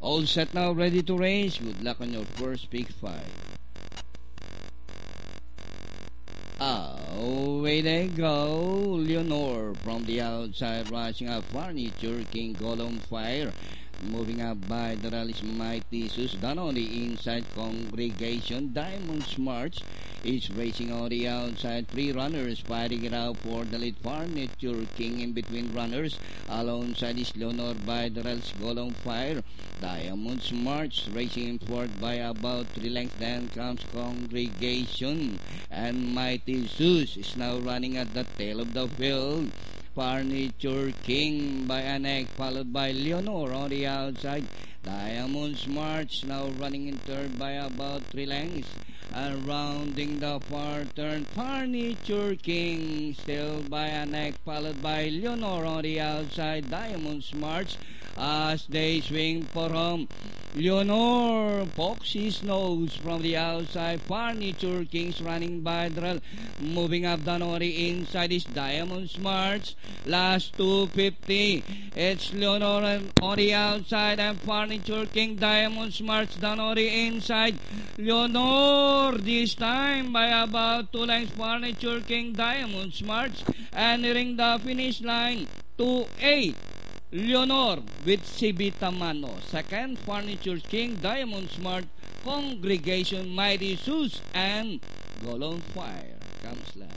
All set now, ready to race. Good luck on your first pick 5. Away they go. Leonor from the outside, rushing up. Furniture King, Gold on Fire. Moving up by the rally's Mighty Sus. Done on the inside, Congregation. Diamond's March is racing on the outside. 3 runners fighting it out for the lead. Furniture King in between runners. Alongside is Leonor by the rally's Gold on Fire. Diamond's March racing forward by about 3 lengths. Then comes Congregation. And Mighty Sus is now running at the tail of the field. Furniture King by an egg, followed by Leonor on the outside. Diamond's March now running in third by about 3 lengths. And rounding the far turn, Furniture King still by an egg, followed by Leonor on the outside. Diamond's March as they swing for home. Leonor pokes his nose from the outside. Furniture King's running by the rail. Moving up down on the inside is Diamond's March. Last 250. It's Leonor on the outside and Furniture King. Diamond's March down on the inside. Leonor this time by about 2 lengths. Furniture King, Diamond's March. And nearing the finish line, 2-8. Leonor with Cibita Mano. Second, Furniture King, Diamond Smart, Congregation, Mighty Sus, and Gold on Fire. Comes last.